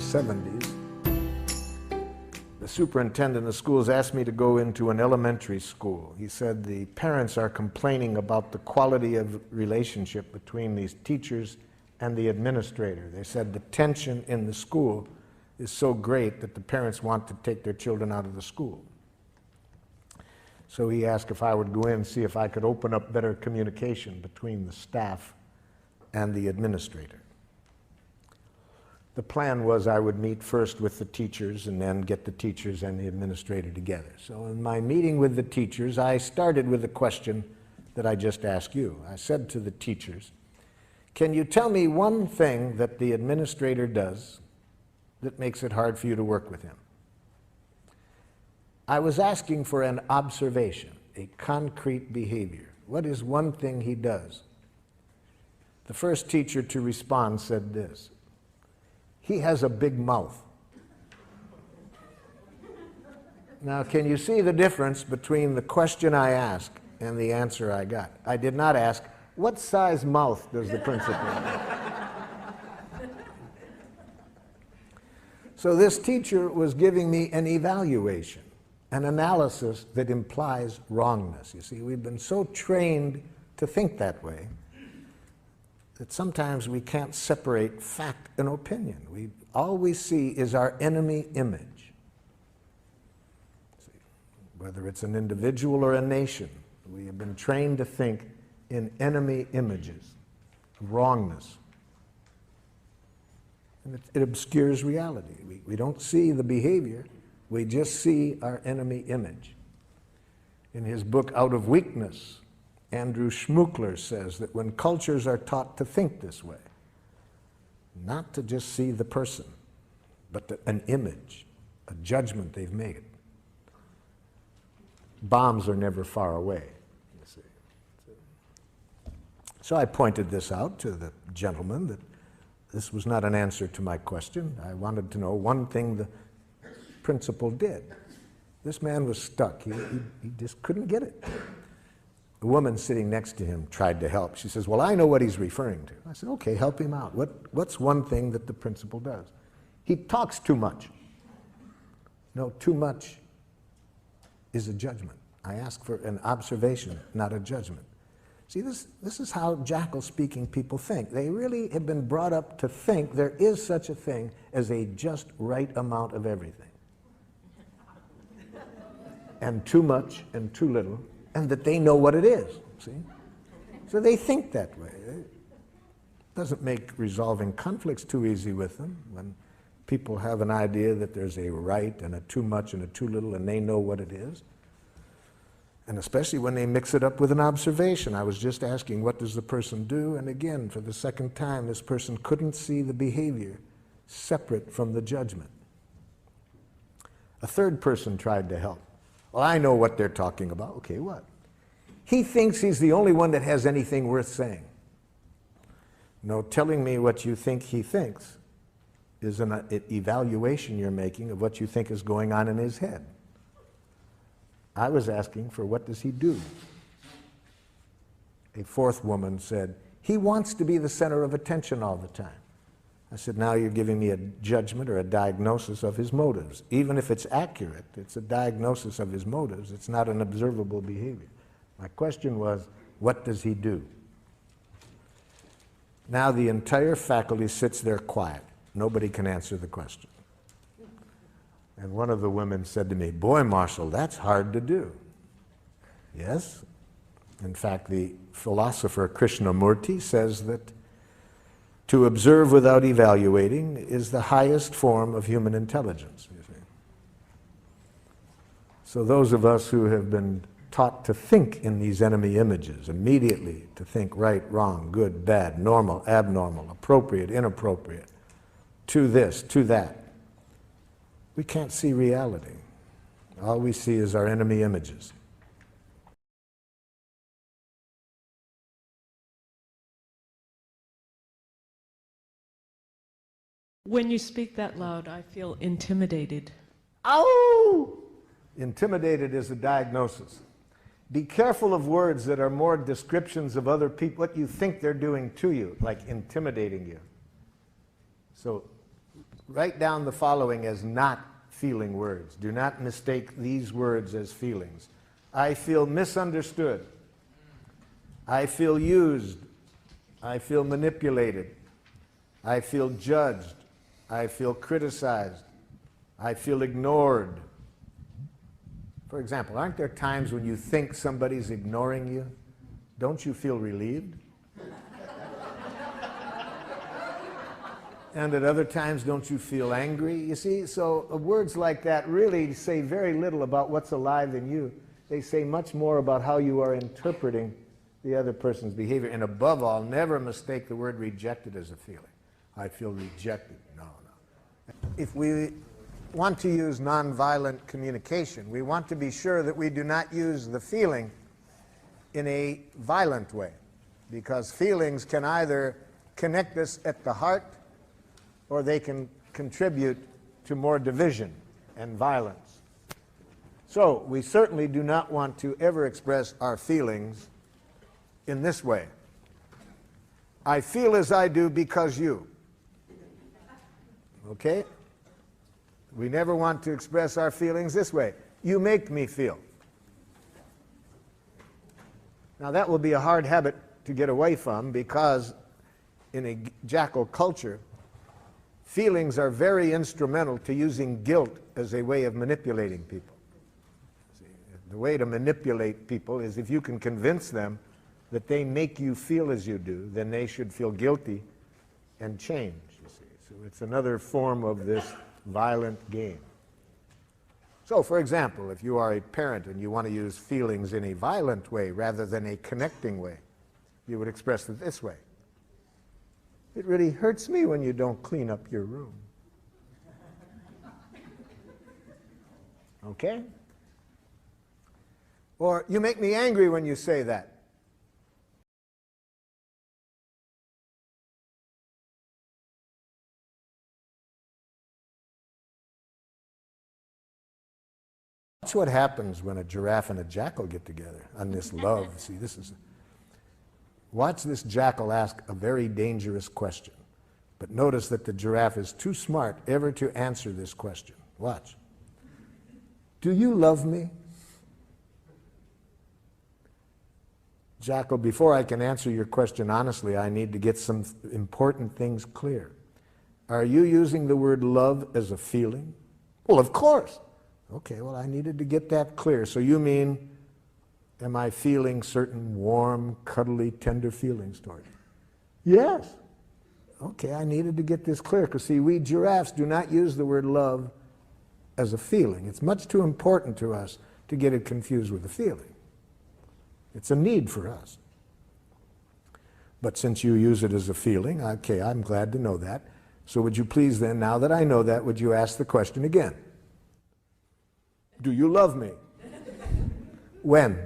70s, the superintendent of schools asked me to go into an elementary school. He said the parents are complaining about the quality of relationship between these teachers and the administrator. They said the tension in the school is so great that the parents want to take their children out of the school. So he asked if I would go in and see if I could open up better communication between the staff and the administrator. The plan was I would meet first with the teachers and then get the teachers and the administrator together. So in my meeting with the teachers, I started with the question that I just asked you. I said to the teachers, can you tell me one thing that the administrator does that makes it hard for you to work with him? I was asking for an observation, a concrete behavior. What is one thing he does? The first teacher to respond said this: he has a big mouth. Now, can you see the difference between the question I asked and the answer I got? I did not ask, what size mouth does the principal have? So this teacher was giving me an evaluation, an analysis that implies wrongness. You see, we've been so trained to think that way that sometimes we can't separate fact and opinion. All we see is our enemy image. See, whether it's an individual or a nation, we have been trained to think in enemy images, wrongness. And it obscures reality. We don't see the behavior, we just see our enemy image. In his book, Out of Weakness, Andrew Schmuckler says that when cultures are taught to think this way, not to just see the person, but an image, a judgment they've made, bombs are never far away, you see. So I pointed this out to the gentleman, that this was not an answer to my question. I wanted to know one thing the principal did. This man was stuck. He just couldn't get it. The woman sitting next to him tried to help. She says, well, I know what he's referring to. I said, okay, help him out. What's one thing that the principal does? He talks too much. No, too much is a judgment. I ask for an observation, not a judgment. See, this is how jackal-speaking people think. They really have been brought up to think there is such a thing as a just right amount of everything. And too much and too little, and that they know what it is, see? So they think that way. It doesn't make resolving conflicts too easy with them when people have an idea that there's a right and a too much and a too little, and they know what it is. And especially when they mix it up with an observation. I was just asking, what does the person do? And again, for the second time, this person couldn't see the behavior separate from the judgment. A third person tried to help. Well, I know what they're talking about. Okay, what? He thinks he's the only one that has anything worth saying. No, telling me what you think he thinks is an evaluation you're making of what you think is going on in his head. I was asking for what does he do? A fourth woman said, he wants to be the center of attention all the time. I said, now you're giving me a judgment or a diagnosis of his motives. Even if it's accurate, it's a diagnosis of his motives. It's not an observable behavior. My question was, what does he do? Now the entire faculty sits there quiet. Nobody can answer the question. And one of the women said to me, boy, Marshall, that's hard to do. Yes. In fact, the philosopher Krishnamurti says that to observe without evaluating is the highest form of human intelligence, you see. So those of us who have been taught to think in these enemy images, immediately to think right, wrong, good, bad, normal, abnormal, appropriate, inappropriate, to this, to that, we can't see reality. All we see is our enemy images. When you speak that loud, I feel intimidated. Ow! Intimidated is a diagnosis. Be careful of words that are more descriptions of other people, what you think they're doing to you, like intimidating you. So Write down the following as not feeling words. Do not mistake these words as feelings. I feel misunderstood. I feel used. I feel manipulated. I feel judged. I feel criticized. I feel ignored. For example, aren't there times when you think somebody's ignoring you? Don't you feel relieved? And at other times, don't you feel angry? You see, so words like that really say very little about what's alive in you. They say much more about how you are interpreting the other person's behavior. And above all, never mistake the word rejected as a feeling. I feel rejected. No, no. If we want to use nonviolent communication, we want to be sure that we do not use the feeling in a violent way, because feelings can either connect us at the heart or they can contribute to more division and violence. So we certainly do not want to ever express our feelings in this way. I feel as I do because you. Okay? We never want to express our feelings this way. You make me feel. Now that will be a hard habit to get away from, because in a jackal culture, feelings are very instrumental to using guilt as a way of manipulating people. See, the way to manipulate people is if you can convince them that they make you feel as you do, then they should feel guilty and change, you see. So it's another form of this violent game. So, for example, if you are a parent and you want to use feelings in a violent way rather than a connecting way, you would express it this way. It really hurts me when you don't clean up your room. Okay? Or, you make me angry when you say that. That's what happens when a giraffe and a jackal get together on this love. See, this is... Watch this jackal ask a very dangerous question. But notice that the giraffe is too smart ever to answer this question. Watch. Do you love me? Jackal, before I can answer your question honestly, I need to get some important things clear. Are you using the word love as a feeling? Well, of course. Okay, well, I needed to get that clear. So you mean, am I feeling certain warm, cuddly, tender feelings toward you? Yes. Okay, I needed to get this clear, because see, we giraffes do not use the word love as a feeling. It's much too important to us to get it confused with a feeling. It's a need for us. But since you use it as a feeling, okay, I'm glad to know that. So would you please then, now that I know that, would you ask the question again? Do you love me? When?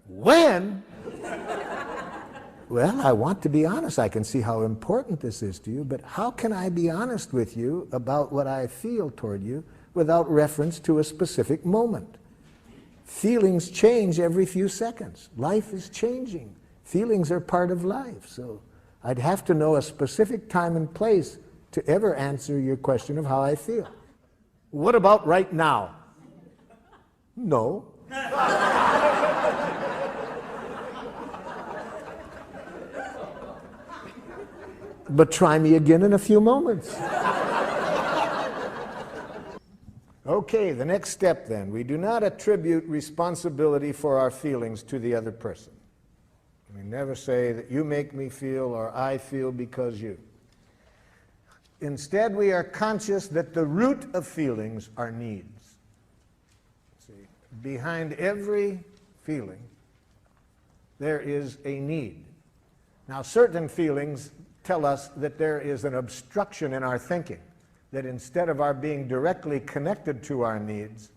When? Well, I want to be honest. I can see how important this is to you, but how can I be honest with you about what I feel toward you without reference to a specific moment? Feelings change every few seconds. Life is changing. Feelings are part of life, so I'd have to know a specific time and place to ever answer your question of how I feel. What about right now? No. But try me again in a few moments. Okay, the next step then. We do not attribute responsibility for our feelings to the other person. We never say that you make me feel or I feel because you. Instead, we are conscious that the root of feelings are needs. See, behind every feeling, there is a need. Now, certain feelings tell us that there is an obstruction in our thinking, that instead of our being directly connected to our needs,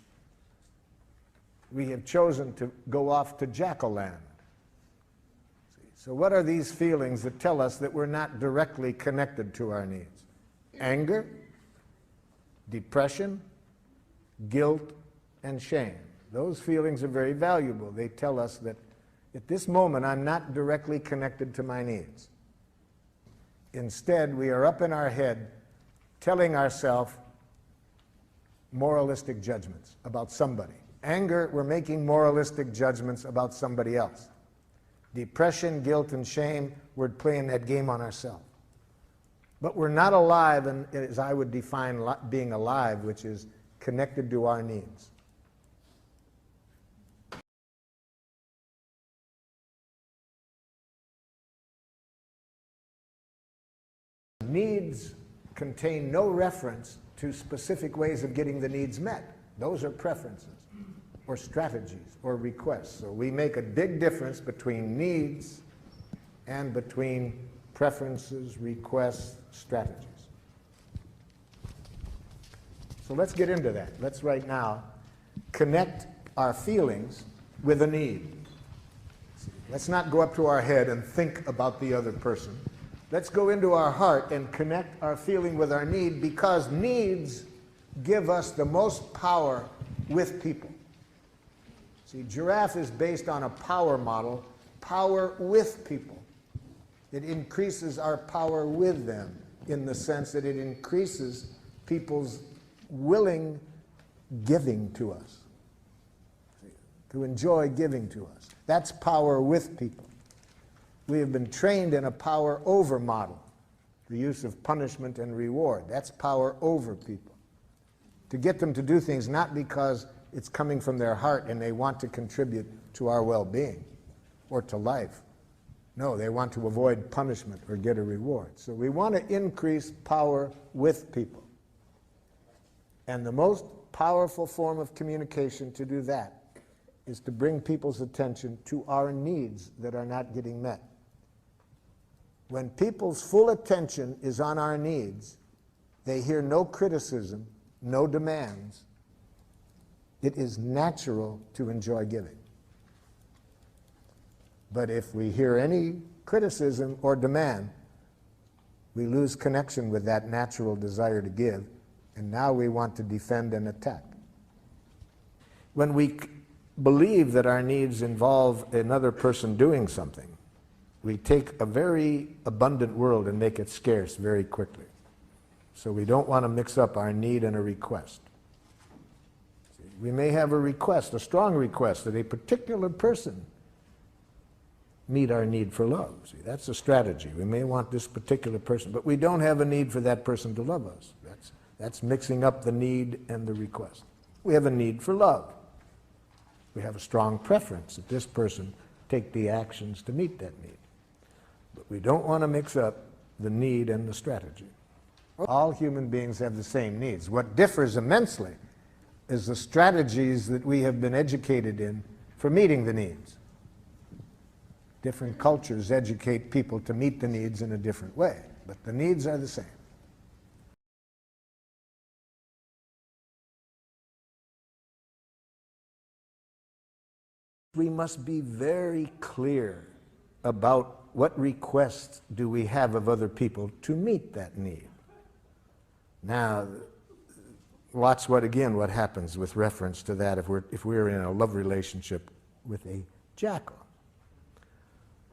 we have chosen to go off to jackal land. So what are these feelings that tell us that we're not directly connected to our needs? Anger, depression, guilt, and shame. Those feelings are very valuable. They tell us that At this moment, I'm not directly connected to my needs. Instead, we are up in our head telling ourselves moralistic judgments about somebody. Anger, we're making moralistic judgments about somebody else. Depression, guilt, and shame, we're playing that game on ourselves. But we're not alive, and as I would define being alive, which is connected to our needs. Needs contain no reference to specific ways of getting the needs met. Those are preferences, or strategies, or requests. So we make a big difference between needs and between preferences, requests, strategies. So let's get into that. Let's right now connect our feelings with a need. Let's not go up to our head and think about the other person. Let's go into our heart and connect our feeling with our need, because needs give us the most power with people. See, giraffe is based on a power model, power with people. It increases our power with them in the sense that it increases people's willing giving to us, to enjoy giving to us. That's power with people. We have been trained in a power over model, the use of punishment and reward. That's power over people. To get them to do things not because it's coming from their heart and they want to contribute to our well-being or to life. No, they want to avoid punishment or get a reward. So we want to increase power with people. And the most powerful form of communication to do that is to bring people's attention to our needs that are not getting met. When people's full attention is on our needs, they hear no criticism, no demands. It is natural to enjoy giving. But if we hear any criticism or demand, we lose connection with that natural desire to give, and now we want to defend and attack. When we believe that our needs involve another person doing something, we take a very abundant world and make it scarce very quickly. So we don't want to mix up our need and a request. We may have a request, a strong request, that a particular person meet our need for love. See, that's a strategy. We may want this particular person, but we don't have a need for that person to love us. That's mixing up the need and the request. We have a need for love. We have a strong preference that this person take the actions to meet that need. But we don't want to mix up the need and the strategy. All human beings have the same needs. What differs immensely is the strategies that we have been educated in for meeting the needs. Different cultures educate people to meet the needs in a different way, but the needs are the same. We must be very clear about what requests do we have of other people to meet that need. Now, watch what happens with reference to that if we're in a love relationship with a jackal.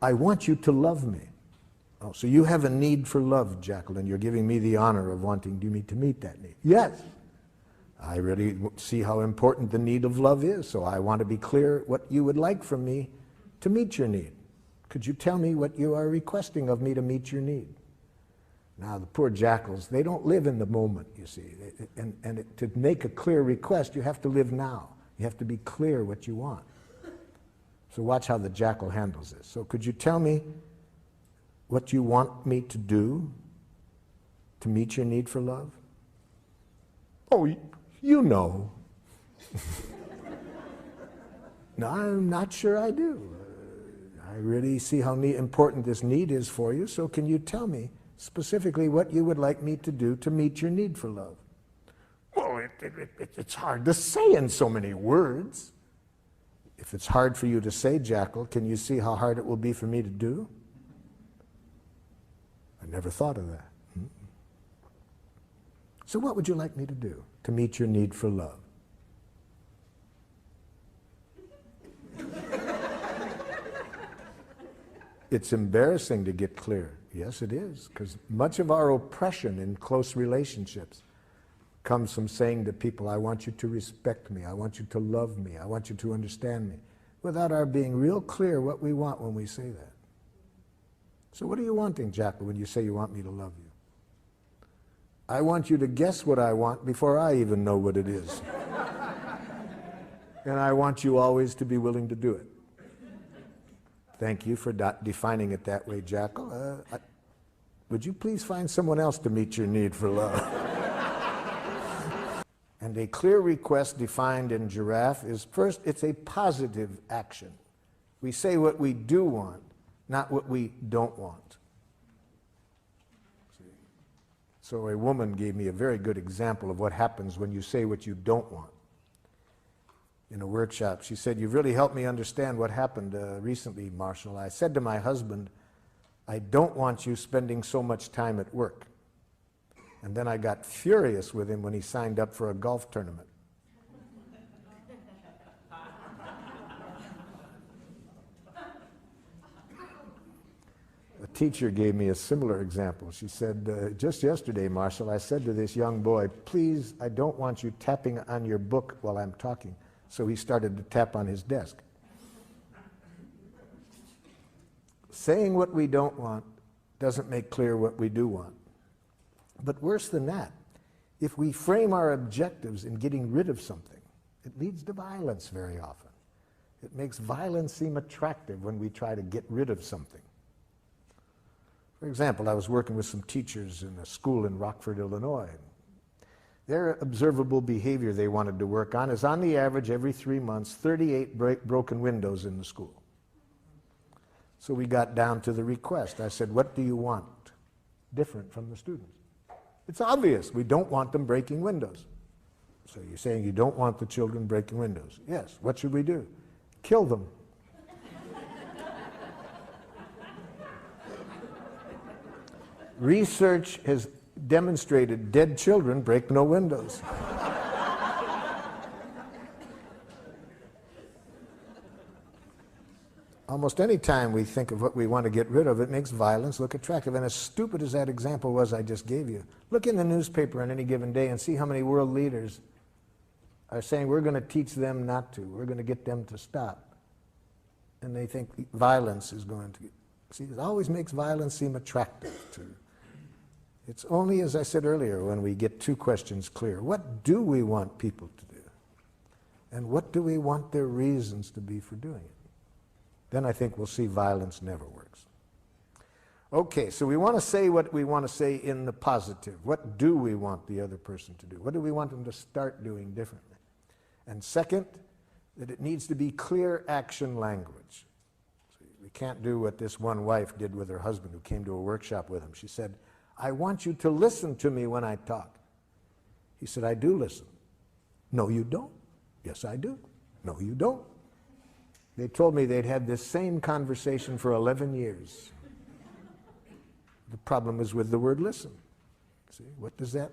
I want you to love me. Oh, so you have a need for love, jackal, and you're giving me the honor of wanting me to meet that need. Yes. I really see how important the need of love is, so I want to be clear what you would like from me to meet your need. Could you tell me what you are requesting of me to meet your need? Now, the poor jackals, they don't live in the moment, you see. To make a clear request, you have to live now. You have to be clear what you want. So watch how the jackal handles this. So could you tell me what you want me to do to meet your need for love? Oh, you know. No, I'm not sure I do. I really see how important this need is for you, so can you tell me specifically what you would like me to do to meet your need for love? Well, it's hard to say in so many words. If it's hard for you to say, jackal, can you see how hard it will be for me to do? I never thought of that. So what would you like me to do to meet your need for love? It's embarrassing to get clear. Yes, it is, because much of our oppression in close relationships comes from saying to people, I want you to respect me, I want you to love me, I want you to understand me, without our being real clear what we want when we say that. So what are you wanting, Jackal, when you say you want me to love you? I want you to guess what I want before I even know what it is. And I want you always to be willing to do it. Thank you for defining it that way, Jackal. Would you please find someone else to meet your need for love? And a clear request defined in Giraffe is, first, it's a positive action. We say what we do want, not what we don't want. See? So a woman gave me a very good example of what happens when you say what you don't want. In a workshop, she said, you've really helped me understand what happened recently, Marshall. I said to my husband, I don't want you spending so much time at work. And then I got furious with him when he signed up for a golf tournament. A teacher gave me a similar example. She said, just yesterday, Marshall, I said to this young boy, please, I don't want you tapping on your book while I'm talking. So he started to tap on his desk. Saying what we don't want doesn't make clear what we do want. But worse than that, if we frame our objectives in getting rid of something, it leads to violence very often. It makes violence seem attractive when we try to get rid of something. For example, I was working with some teachers in a school in Rockford, Illinois. Their observable behavior they wanted to work on is, on the average, every 3 months, 38 broken windows in the school. So we got down to the request. I said, what do you want different from the students? It's obvious. We don't want them breaking windows. So you're saying you don't want the children breaking windows. Yes. What should we do? Kill them. Research has demonstrated dead children break no windows. Almost any time we think of what we want to get rid of, it makes violence look attractive. And as stupid as that example was I just gave you, look in the newspaper on any given day and see how many world leaders are saying we're going to teach them not to, we're going to get them to stop. And they think violence is going to... See, it always makes violence seem attractive to... It's only, as I said earlier, when we get two questions clear. What do we want people to do? And what do we want their reasons to be for doing it? Then I think we'll see violence never works. Okay, so we want to say what we want to say in the positive. What do we want the other person to do? What do we want them to start doing differently? And second, that it needs to be clear action language. So we can't do what this one wife did with her husband who came to a workshop with him. She said, I want you to listen to me when I talk. He said, I do listen. No, you don't. Yes, I do. No, you don't. They told me they'd had this same conversation for 11 years. The problem is with the word listen. See, what does that?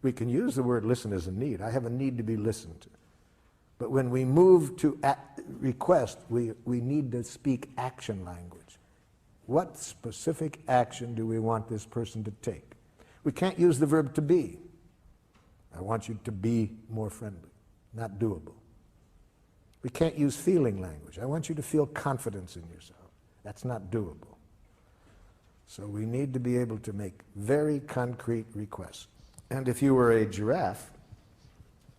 We can use the word listen as a need. I have a need to be listened to. But when we move to request, we need to speak action language. What specific action do we want this person to take? We can't use the verb to be. I want you to be more friendly. Not doable. We can't use feeling language. I want you to feel confidence in yourself. That's not doable. So we need to be able to make very concrete requests. And if you were a giraffe,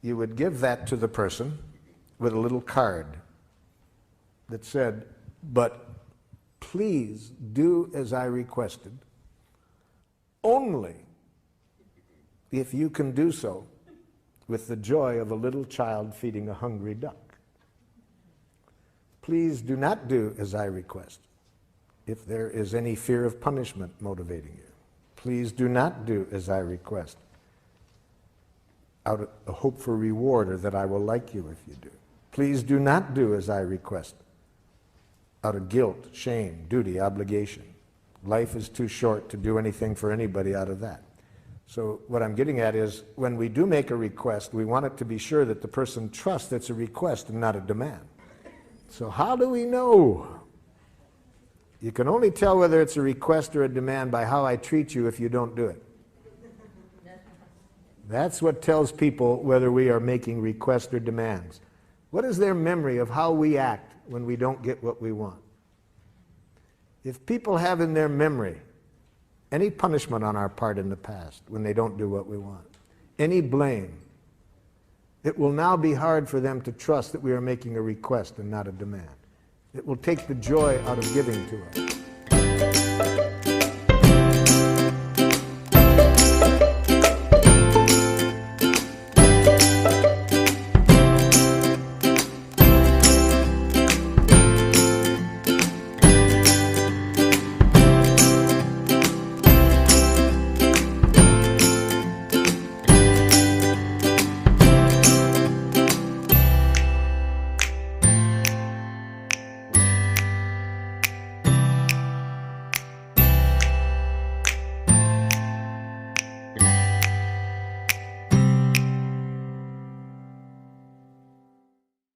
you would give that to the person with a little card that said, but please do as I requested, only if you can do so with the joy of a little child feeding a hungry duck. Please do not do as I request if there is any fear of punishment motivating you. Please do not do as I request out of a hope for reward or that I will like you if you do. Please do not do as I request out of guilt, shame, duty, obligation. Life is too short to do anything for anybody out of that. So what I'm getting at is when we do make a request, we want it to be sure that the person trusts it's a request and not a demand. So how do we know You can only tell whether it's a request or a demand by how I treat you if you don't do it. That's what tells people whether we are making requests or demands. What is their memory of how we act when we don't get what we want? If people have in their memory any punishment on our part in the past when they don't do what we want, any blame, it will now be hard for them to trust that we are making a request and not a demand. It will take the joy out of giving to us.